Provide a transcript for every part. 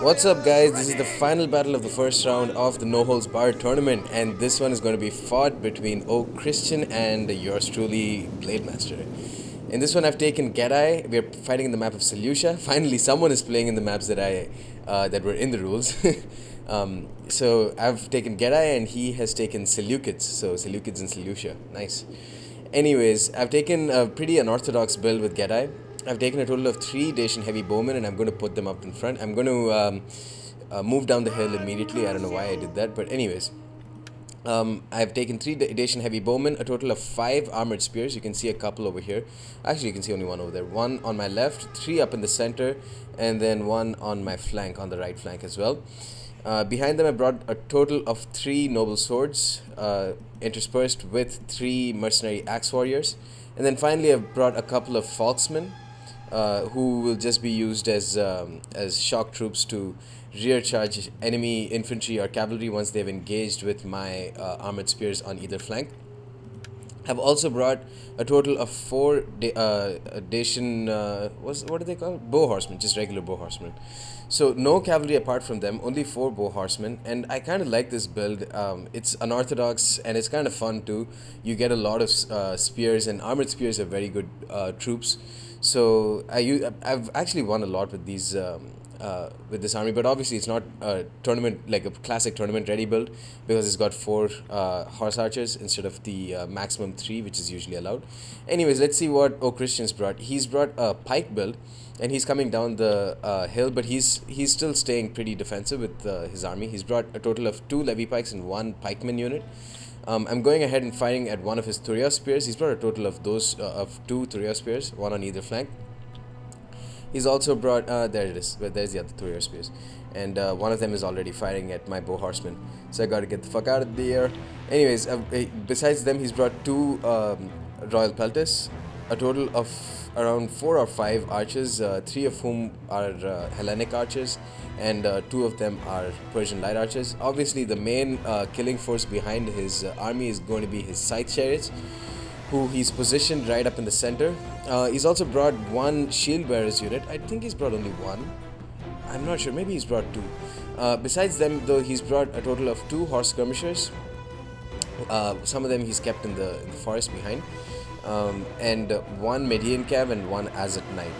What's up, guys? This is the final battle of the first round of the No Holds Barred tournament, and this one is going to be fought between Oak Christian and yours truly, Blademaster. In this one, I've taken Gedai. We're fighting in the map of Seleucia. Finally, someone is playing in the maps that were in the rules. So I've taken Gedai, and he has taken Seleucids. So Seleucids and Seleucia, nice. Anyways, I've taken a pretty unorthodox build with Gedai. I've taken a total of 3 Dacian heavy bowmen, and I'm going to put them up in front. I'm going to move down the hill immediately. I don't know why I did that, but anyways. I've taken 3 Dacian heavy bowmen, a total of 5 armored spears. You can see a couple over here. Actually, you can see only one over there. 1 on my left, 3 up in the center, and then 1 on my flank, on the right flank as well. Behind them, I brought a total of 3 noble swords, interspersed with 3 mercenary axe warriors. And then finally, I've brought a couple of falksmen, who will just be used as shock troops to rear charge enemy infantry or cavalry once they've engaged with my armored spears on either flank. I've also brought a total of 4 Dacian, what do they call it? Bow horsemen, just regular bow horsemen. So no cavalry apart from them, only 4 bow horsemen, and I kind of like this build. It's unorthodox and it's kind of fun too. You get a lot of spears, and armored spears are very good troops. So I've actually won a lot with these with this army, but obviously it's not a tournament like a classic tournament ready build because it's got 4 horse archers instead of the maximum 3 which is usually allowed. Anyways, let's see what O Christian's brought. He's brought a pike build, and he's coming down the hill, but he's still staying pretty defensive with his army. He's brought a total of 2 levy pikes and 1 pikeman unit. I'm going ahead and firing at one of his Thuria spears. He's brought a total of those of 2 Thuria spears, 1 on either flank. He's also brought there it is, but there's the other Thuria spears, and one of them is already firing at my bow horseman. So I got to get the fuck out of the air. Anyways, besides them, he's brought 2 Royal Peltis, a total of around 4 or 5 archers, 3 of whom are Hellenic archers, and 2 of them are Persian light archers. Obviously, the main killing force behind his army is going to be his scythe chariots, who he's positioned right up in the center. He's also brought 1 shield bearers unit. I think he's brought only 1. I'm not sure. Maybe he's brought 2. Besides them, though, he's brought a total of 2 horse skirmishers. Some of them he's kept in the forest behind, and 1 Median Cav and 1 Azat Knight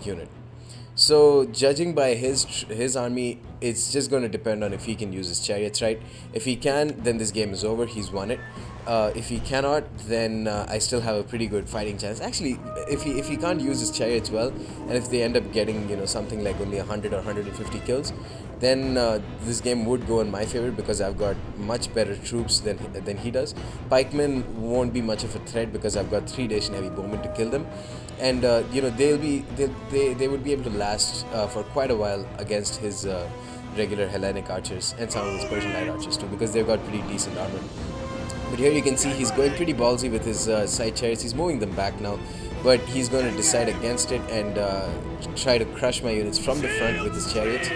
unit. So judging by his army, it's just going to depend on if he can use his chariots right. If he can, then this game is over. He's won it. If he cannot, then I still have a pretty good fighting chance. Actually, if he can't use his chariots well, and if they end up getting something like only 100 or 150 kills, then this game would go in my favor because I've got much better troops than he does. Pikemen won't be much of a threat because I've got 3 Dacian heavy bowmen to kill them, and they would be able to last for quite a while against his regular Hellenic archers and some of his Persian light archers too, because they've got pretty decent armor. But here you can see he's going pretty ballsy with his side chariots. He's moving them back now, but he's going to decide against it and try to crush my units from the front with his chariots.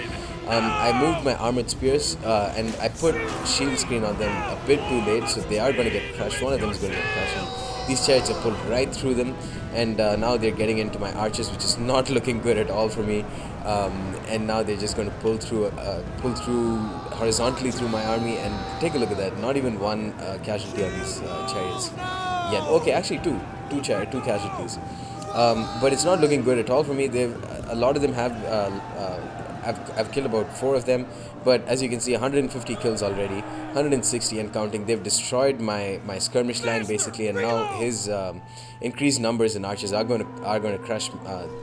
I moved my armored spears and I put shield screen on them a bit too late, so they are going to get crushed. One of them is going to get crushed, and these chariots are pulled right through them, and now they're getting into my archers, which is not looking good at all for me. And now they're just going to pull through horizontally through my army, and take a look at that. Not even 1 casualty on these chariots yet. Okay, actually two casualties. But it's not looking good at all for me. A lot of them have. I've killed about 4 of them, but as you can see, 150 kills already, 160 and counting. They've destroyed my skirmish line basically, and now his increased numbers in archers are going to crush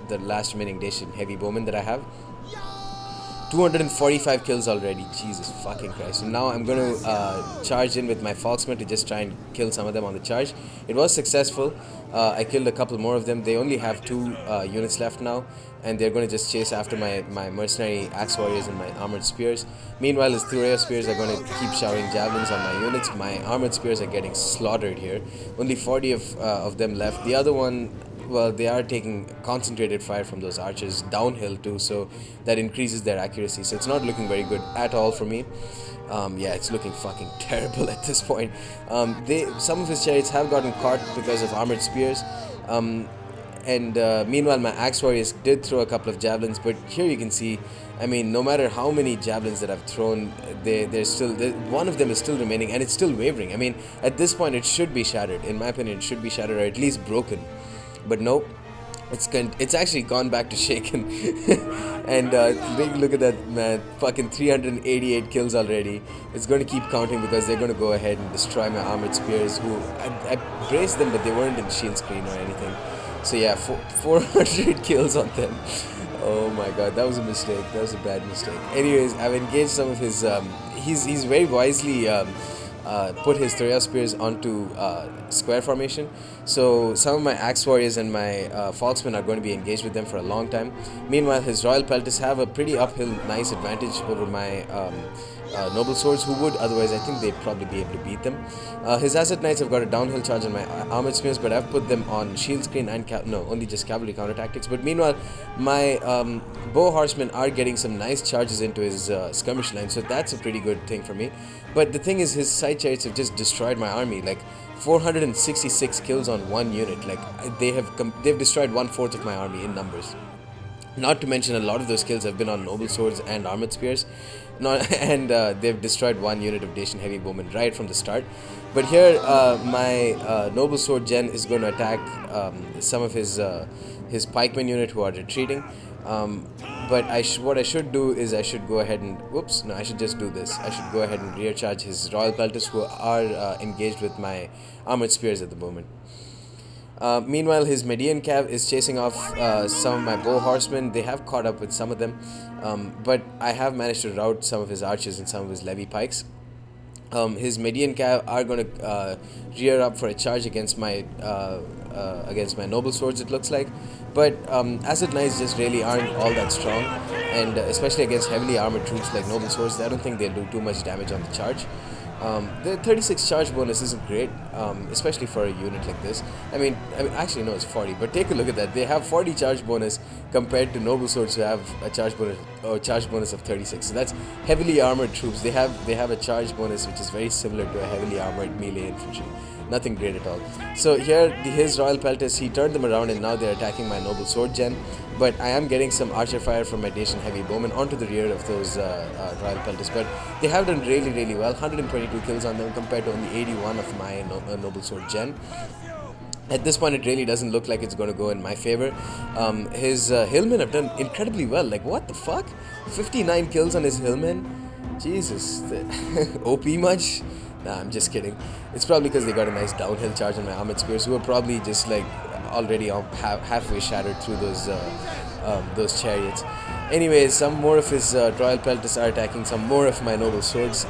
the last remaining Dacian heavy bowmen that I have. 245 kills already, Jesus fucking Christ. So now I'm going to charge in with my Falksman to just try and kill some of them on the charge. It was successful. I killed a couple more of them. They only have 2 units left now, and they're going to just chase after my mercenary axe warriors and my armored spears. Meanwhile, his Thuria spears are going to keep showering javelins on my units. My armored spears are getting slaughtered here. Only 40 of them left. The other one, well, they are taking concentrated fire from those archers downhill too, so that increases their accuracy. So it's not looking very good at all for me. Yeah, it's looking fucking terrible at this point. Some of his chariots have gotten caught because of armored spears. and meanwhile my axe warriors did throw a couple of javelins, but here you can see, I mean, no matter how many javelins that I've thrown, one of them is still remaining, and it's still wavering. I mean, at this point it should be shattered. In my opinion, it should be shattered, or at least broken. But nope, it's actually gone back to shaken. And look at that, man, fucking 388 kills already. It's going to keep counting because they're going to go ahead and destroy my armored spears, who I braced them, but they weren't in shield screen or anything. So yeah, 400 kills on them. Oh my god, that was a mistake. That was a bad mistake. Anyways, I've engaged some of his he's very wisely put his Thoria spears onto square formation. So some of my axe warriors and my falksmen are going to be engaged with them for a long time. Meanwhile, his royal pelters have a pretty uphill nice advantage over my noble swords, who would otherwise, I think, they'd probably be able to beat them. His asset knights have got a downhill charge on my armored spears, but I've put them on shield screen and only just cavalry counter tactics. But meanwhile, my bow horsemen are getting some nice charges into his skirmish line, so that's a pretty good thing for me. But the thing is, his side chariots have just destroyed my army. Like 466 kills on one unit. Like they've destroyed 1/4 of my army in numbers. Not to mention, a lot of those kills have been on noble swords and armored spears. And they've destroyed one unit of Dacian heavy bowmen right from the start. But here, my noble sword gen is going to attack some of his pikeman unit who are retreating. But what I should do is I should go ahead and I should just do this. I should go ahead and rear charge his royal pelters, who are engaged with my armored spears at the moment. Meanwhile, his Median cav is chasing off some of my bow horsemen. They have caught up with some of them, but I have managed to rout some of his archers and some of his levy pikes. His Median cav are going to rear up for a charge against my noble swords, it looks like. But asset knights just really aren't all that strong, and especially against heavily armored troops like noble swords, I don't think they'll do too much damage on the charge. The 36 charge bonus isn't great, especially for a unit like this. I mean, actually no, it's 40. But take a look at that. They have 40 charge bonus compared to noble swords, who have a charge bonus of 36. So that's heavily armored troops. They have a charge bonus which is very similar to a heavily armored melee infantry. Nothing great at all. So here, his royal pelters, he turned them around, and now they're attacking my noble sword gen. But I am getting some archer fire from my Dacian heavy bowmen onto the rear of those royal pelters. But they have done really, really well. 122 kills on them compared to only 81 of my noble sword gen. At this point, it really doesn't look like it's going to go in my favor. His hillmen have done incredibly well. Like, what the fuck? 59 kills on his hillmen? Jesus. OP much? Nah, I'm just kidding. It's probably because they got a nice downhill charge on my armored spears, who are probably just like already halfway shattered through those chariots. Anyways, some more of his royal pelters are attacking some more of my noble swords.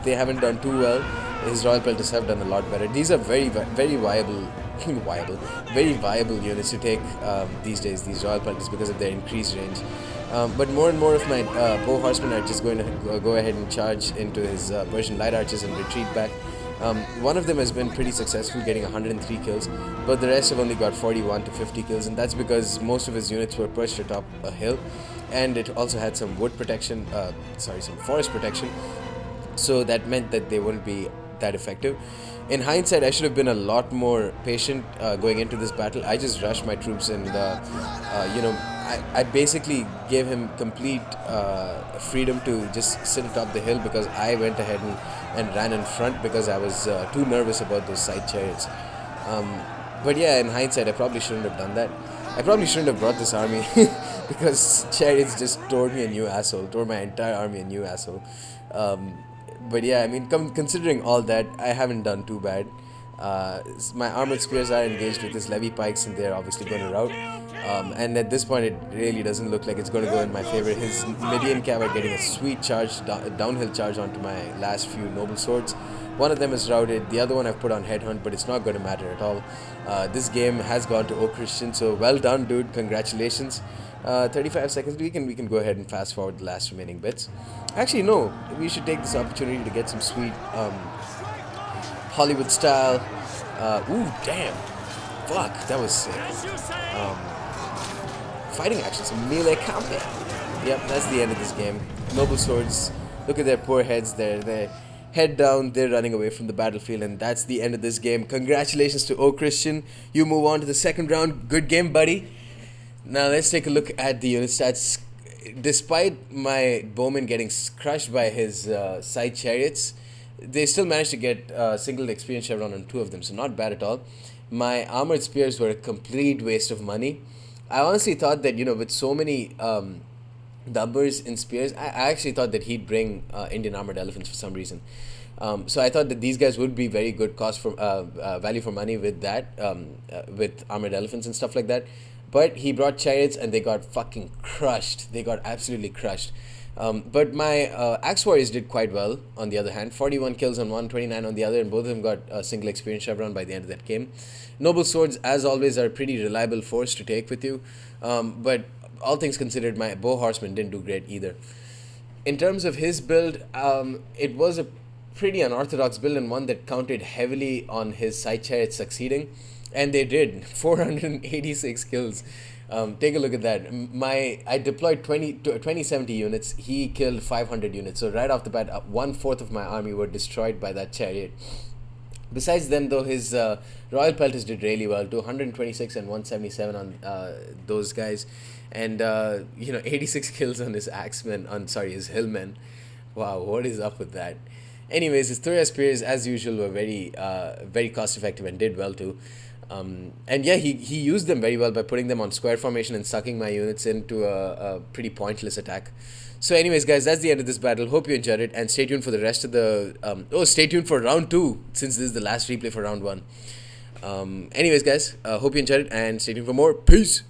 They haven't done too well. His royal pelters have done a lot better. These are very viable units to take these days, these royal pelters, because of their increased range. But more and more of my bow horsemen are just going to go ahead and charge into his Persian light archers and retreat back. One of them has been pretty successful, getting 103 kills, but the rest have only got 41 to 50 kills, and that's because most of his units were perched atop a hill, and it also had some wood protection, some forest protection, so that meant that they wouldn't be that effective. In hindsight, I should have been a lot more patient going into this battle. I just rushed my troops, and I basically gave him complete freedom to just sit atop the hill, because I went ahead and ran in front because I was too nervous about those side chariots. But yeah, in hindsight, I probably shouldn't have done that. I probably shouldn't have brought this army because chariots just tore my entire army a new asshole. But yeah, I mean, considering all that, I haven't done too bad. My armored spears are engaged with his levy pikes, and they're obviously going to rout. And at this point, it really doesn't look like it's going to go in my favor. His Median cav are getting a sweet charge, downhill charge onto my last few noble swords. One of them is routed, the other one I've put on headhunt, but it's not going to matter at all. This game has gone to O Christian, so well done, dude. Congratulations. 35 seconds. We can go ahead and fast forward the last remaining bits. Actually, no. We should take this opportunity to get some sweet Hollywood style. Ooh, damn. Fuck, that was sick. Fighting action, some melee combat. Yep, that's the end of this game. Noble swords. Look at their poor heads. Their Head down, they're running away from the battlefield, and that's the end of this game. Congratulations to O Christian. You move on to the second round. Good game, buddy. Now let's take a look at the unit stats. Despite my bowman getting crushed by his side chariots, they still managed to get a single experience chevron on two of them, so not bad at all. My armored spears were a complete waste of money. I honestly thought that, with so many numbers in spears, I actually thought that he'd bring Indian armored elephants for some reason. So I thought that these guys would be very good cost for value for money with that, with armored elephants and stuff like that. But he brought chariots and they got fucking crushed. They got absolutely crushed. But my Axe Warriors did quite well, on the other hand. 41 kills on one, 29 on the other, and both of them got a single experience chevron by the end of that game. Noble Swords, as always, are a pretty reliable force to take with you. But all things considered, my Bow Horseman didn't do great either. In terms of his build, it was a pretty unorthodox build and one that counted heavily on his side chariots succeeding. And they did. 486 kills. Take a look at that. I deployed 2070 units. He killed 500 units. So right off the bat, 1/4 of my army were destroyed by that chariot. Besides them, though, his Royal Pelters did really well. 226 and 177 on those guys. And, 86 kills on his axemen. His hillmen. Wow, what is up with that? Anyways, his Thoria spears, as usual, were very, very cost effective and did well too. And yeah, he used them very well by putting them on square formation and sucking my units into a pretty pointless attack. So anyways, guys, that's the end of this battle. Hope you enjoyed it, and stay tuned for the rest of the... stay tuned for round 2, since this is the last replay for round 1. Anyways, guys, hope you enjoyed it, and stay tuned for more. Peace!